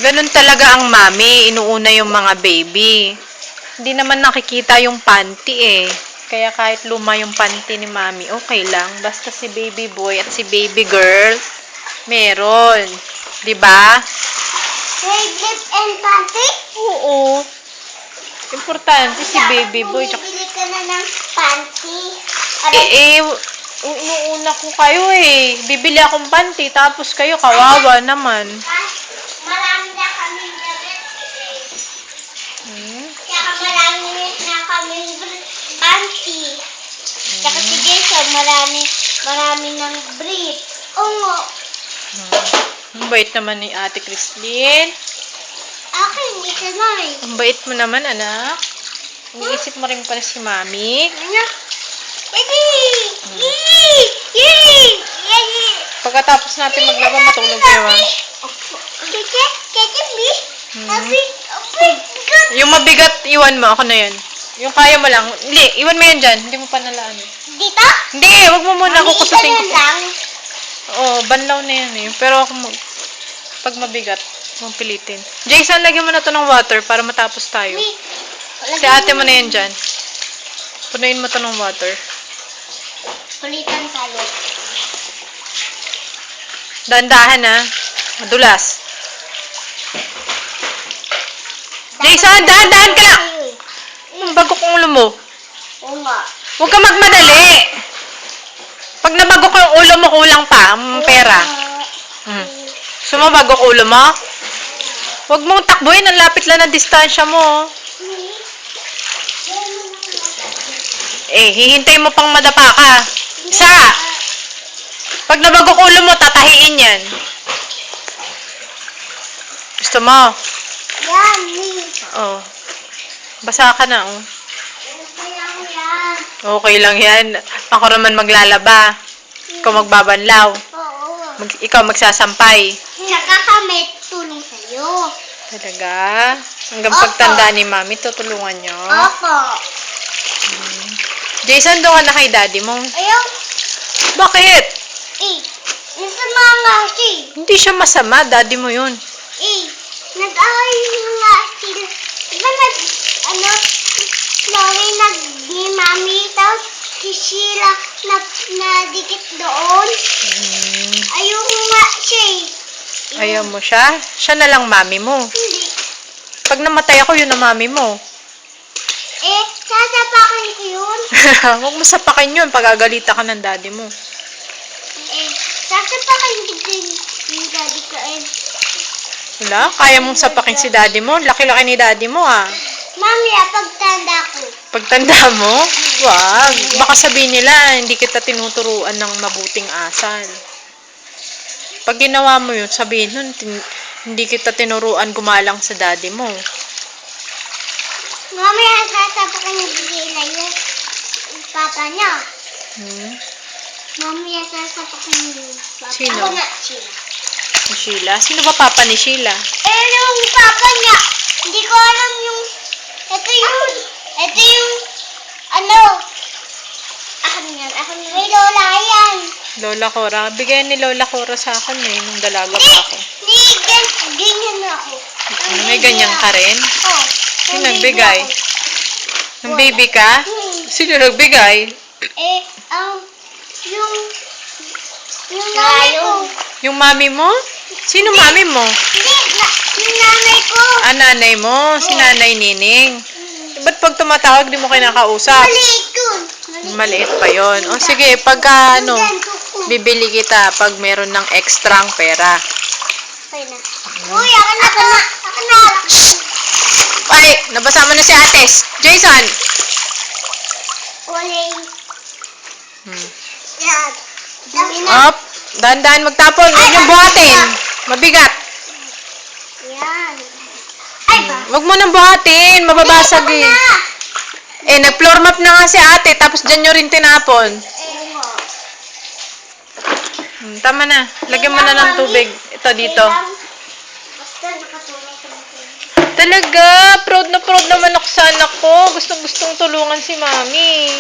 Ganun talaga ang mami. Inuuna yung mga baby. Hindi naman nakikita yung panty eh. Kaya kahit luma yung panty ni mami, okay lang. Basta si baby boy at si baby girl, meron. 'Di ba? Favorite and panty? Oo. Importante si baby boy. Bumibili ka na ng panty. Inuuna ko kayo eh. Bibili akong panty, tapos kayo, kawawa naman. Marami na kami damit. Kaya marami na kami panty. Tsaka si Jason, marami ng brief. Oo. Ang bait naman ni Ate Christine. Akin, hindi ka na eh. Ang bait mo naman, anak. Iniisip mo rin pala si mami. Ano? Yay! Pagkatapos natin maglaba, matulog kayo ha. Yung mabigat, iwan mo. Ako na yan. Yung kaya mo lang. Hindi, iwan mo yan dyan. Hindi mo pa nalaan. Dito? Hindi, wag mo muna. Kukusutin ko. lang. Oo, banlaw na yan eh. Pero ako, pag mabigat, mong pilitin. Jason, lagyan mo na to ng water para matapos tayo. Si ate mo na yan dyan. Punuin mo to ng water. Kulitan tayo. Dahan-dahan ha. Madulas. Jason, dahan-dahan ka lang! Ang bago kong ulo mo. Oo nga. Huwag ka magmadali. Pag nabago ko yung ulo mo, kulang pa ang pera. Sumabago ko ulo mo? Huwag mong takbuhin. Ang lapit lang ng distansya mo. Hihintay mo pang madapa ka. Isa! Pag nabago ko ulo mo, tatahiin yan. Gusto mo? Yan, Oh. Basa ka na, oh. yan. Okay lang yan. Ako naman maglalaba. Ikaw magbabanlaw. Oo. Ikaw magsasampay. Tsaka kami tulong sa'yo. Talaga? Hanggang pagtanda ni mami, tutulungan nyo? Opo. Jason, doon ka na kay daddy mo. Ayaw. Bakit? Nasama nga siya. Hindi siya masama. Daddy mo yun. Nag-away nga sila. Diba Chloe ni Mami, tapos si Sheila na dikit doon. Ayaw nga siya eh. Ayaw mo siya? Siya na lang mami mo. Hindi. Pag namatay ako, yun ang mami mo. Sasapakin ko yun. Huwag mo sapakin yun. Pagagalita ka ng daddy mo. Sasapakin ko din yung daddy ko Wala? Kaya mong sapakin si daddy mo? Laki-laki ni daddy mo, ah. Mami, pagtanda ko. Pagtanda mo? Wag. Baka sabihin nila, hindi kita tinuturuan ng mabuting asal. Pag ginawa mo yun, sabihin nun, hindi kita tinuruan gumalang sa daddy mo. Mami, sasapakin ni Sheila yung papa niya. Mami, sasapakin ni papa. Sino? Ako nga, Sheila. Si Sheila? Sino ba papa ni Sheila? Yung papa niya. Hindi ko alam yung... Ito yung... Akin yan. May lola yan. Lola Cora. Bigay ni Lola Cora sa akin eh, nung dalaga pa ako. Ganyan ako. May ganyan ka rin? Oo. Sino nagbigay? Nung baby ka? Sino nagbigay? Yung nanay ko. Yung mami mo? Sino mami mo? Hindi, yung nanay ko. Nanay mo? Si Nanay Nining? Ba't pag tumatawag, di mo kinakausap? Maliit yun. Maliit pa yon. O sige, pagka bibili kita pag meron ng ekstrang pera. Okay na. Uy, akin na. Akin na. Ay, nabasa mo na si Ates. Jason! Uling. Yan. Dami na. Up. Dahan-dahan magtapon. Huwag niyong buhatin. Mabigat. Yan. Ay ba? Huwag mo nang buhatin. Mababasag eh. Nag-floor map na nga si ate. Tapos dyan nyo rin tinapon. Tama na. Lagyan mo na ng tubig. Ito dito. Basta nakatulong ko na. Talaga. Proud na proud naman ako sa anak ko. Gustong-gustong tulungan si mami.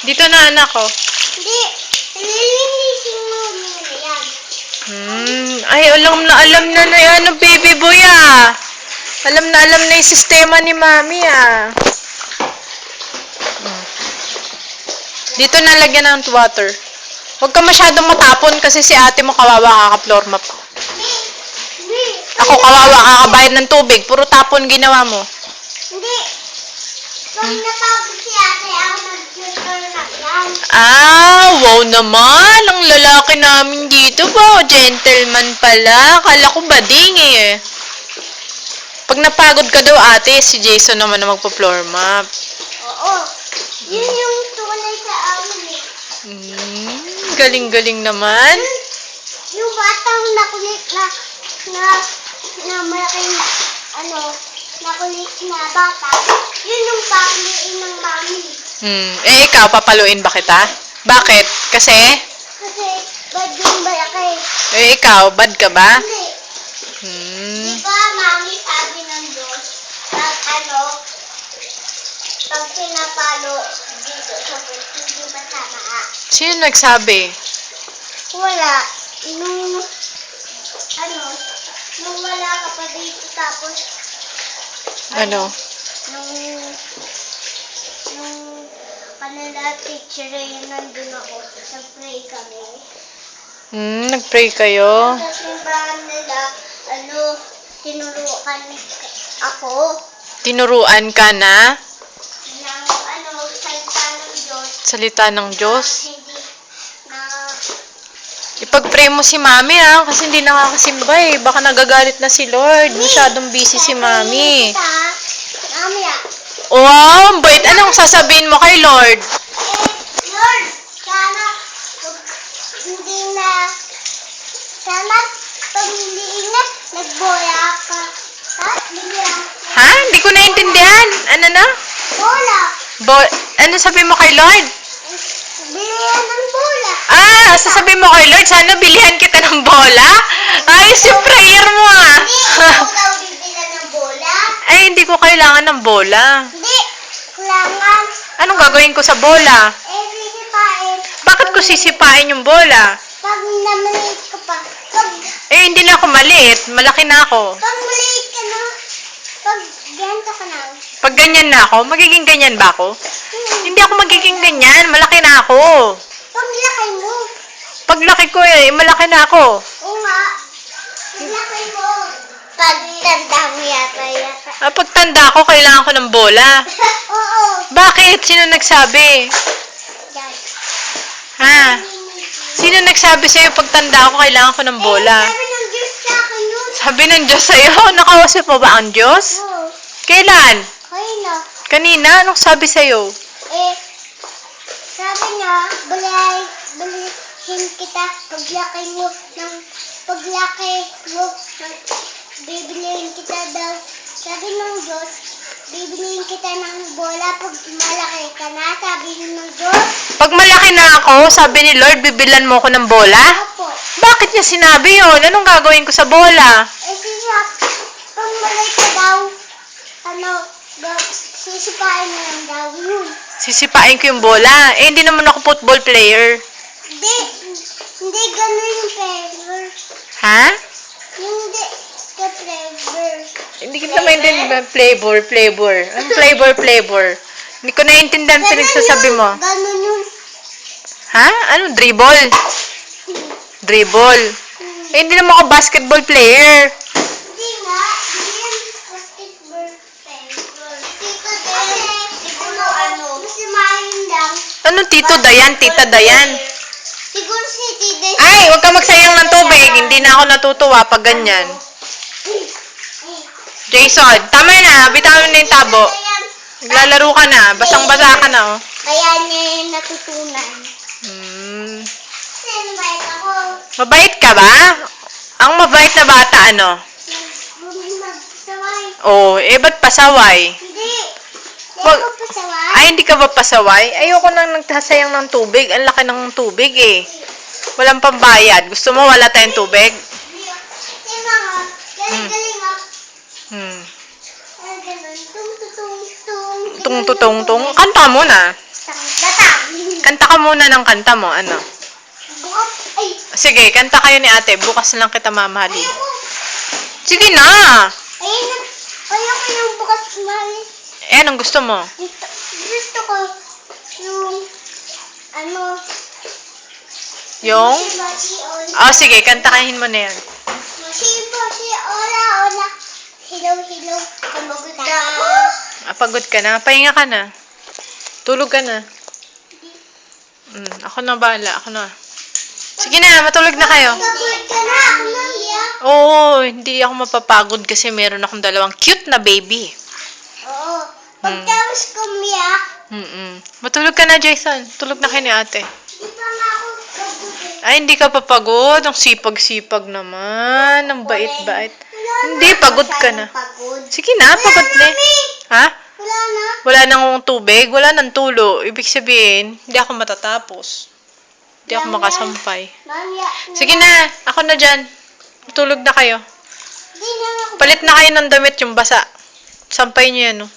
Dito na anak ko. Hindi. Nililinisin mo muna yan. Ay, alam na yan ang baby boy ah. Alam na yung sistema ni mami ah. Dito nalagyan ng water. Huwag ka masyadong matapon kasi si ate mo kawawa kaka-floor map. Hindi. Ako kawawa kakabayad ng tubig. Puro tapon ginawa mo. Hindi. Pag natapos si ate, ako nag-filter na yan. Ah, wow naman. Ang lalaki namin dito po. Gentleman pala. Kala ko bading eh. Pag napagod ka daw ate, si Jason naman na magpa-floor map. Oo. Yun yung tunay sa amin eh. Galing-galing naman. Yung batang nakulit na malaking, nakulit na bata, yun yung pakuliin ng mami. Eh, ikaw, papaluin ba kita? Bakit? Kasi? Kasi, bad yung malaki. Eh, ikaw, bad ka ba? Hindi. Hmm. Di ba, mami, sabi ng Diyos, pag pag pinapalo dito sa puwet, hindi masama. Sino nagsabi? Wala. Nung wala ka pa dito, tapos, Ano? nung kanila teacher yun, nandun ako, nag-pray kami. Nag-pray kayo? Sa simbahan nila, tinurukan ako Tinuruan ka na? ng, salita ng Diyos. Salita ng Diyos? Hindi na, Ipag-pray mo si mami ah, kasi hindi nakakasimba eh. Baka nagagalit na si Lord. Masyadong busy si mami. Mami Wow, ang bait. Anong sasabihin mo kay Lord? Lord, sana, pag hindi na, nagbola ka. Ha? Bilihan ko. Ha? Hindi ko naintindihan. Ano na? Bola. Ano sabi mo kay Lord? Bilihan ng bola. Ah, sasabihin mo kay Lord, sana bilihan kita ng bola? Ayos yung prayer mo ah. Hindi, ikaw daw bibilan ng bola. Ay, hindi ko kailangan ng bola. Hindi, kailangan. Anong gagawin ko sa bola? Sisipain. Bakit ko sisipain yung bola? Pag namaliit ka pa. Eh, hindi na ako maliit. Malaki na ako. Pag maliit ka na. Pag ganito ka na. Pag ganyan na ako, magiging ganyan ba ako? Hindi ako magiging ganyan. Malaki na ako. Pag laki mo. Pag laki ko eh, malaki na ako. Oo nga. Pag laki mo. Pag tanda mo yata. Ah, pag tanda ko, kailangan ko ng bola. Oo. Bakit? Sino nagsabi? Yan. Ha? Sino nagsabi sa'yo pag tanda ko, kailangan ko ng bola? Sabi ng Diyos sa akin yun. Sabi ng Diyos sa'yo, nakausap mo ba ang Diyos? Oo. Kailan? Kaya na. Kanina? Anong sabi sa'yo? Sabi niya, balihin kita paglaki mo, bibilihin kita daw. Sabi ng Diyos, bibilihin kita ng bola pag malaki ka na, sabi ng Diyos. Pag malaki na ako, sabi ni Lord, bibilan mo ko ng bola? Opo. Bakit niya sinabi yun? Anong gagawin ko sa bola? Siya, pag malaki ka daw, sisipain mo lang daw yun. Sisipain ko yung bola. Eh, hindi naman ako football player. Hindi ganun yung flavor. Ha? Hindi ka flavor. Hindi kita maintindihan. Flavor. Ang flavor. Hindi ko naiintindihan pinagsasabi mo. Ganun yun. Ha? Ano? Dribble? Eh, hindi naman ako basketball player. Hindi nga. Hindi yan basketball flavor. Tito Dayan. Siguro Masimahin lang. Anong Tito Dayan? Tita Dayan? Siguro si Tito. Ay, huwag ka magsayang ng tubig. Hindi na ako natutuwa pag ganyan. Jason, tama na. Bitawan na yung tabo. Naglalaro ka na. Basang-basa ka na, oh. Kaya niya yung natutunan. Kasi mabait ako. Mabait ka ba? Ang mabait na bata, ano? Magsaway. Oh, eh, ba't pasaway? Hindi. Wag- Hindi ko pasaway. Ay, hindi ka ba pasaway? Ayoko nang nagtasayang ng tubig. Ang laki ng tubig, eh. Walang pambayad. Gusto mo wala tayong tubig? Hindi. Kasi mga, galing-galing ako. Ganun. Tung-tutong-tung. Kanta mo na. Datang. Kanta ka muna ng kanta mo. Ano? Bukas. Ay, Sige, kanta kayo ni ate. Bukas na lang kita mamahalin. ayoko. Sige na! Ayoko yung bukas mahal. Eh, anong gusto mo? Gusto ko yung ano. Yung? Si Ola. Oh, sige, kantahin mo na yan. Si Ola, Ola. Hello, hello. Kumagod na ako. Pagod ka na? Pahinga ka na? Tulog ka na? Ako na bahala. Ako na. Sige na, matulog na kayo. Pagod ka na. Ako nang iyak. Oo, hindi ako mapapagod kasi meron akong dalawang cute na baby. Oo. Pagtapos kumiyak, Matulog ka na, Jason. Tulog na kayo ni ate. di pa nga ako pagod eh. Ay, hindi ka papagod. Ang sipag-sipag naman. Ang bait-bait. Wala Hindi, na. pagod ka na. Pagod. Sige na, pagod na. Ha? Wala na. Wala nang tubig, wala nang tulo. Ibig sabihin, hindi ako matatapos. Hindi ako makasampay. Mamaya. Sige na, ako na dyan. Matulog na kayo. Di na ako. Palit na kayo ng damit yung basa. Sampay niyo yan, oh.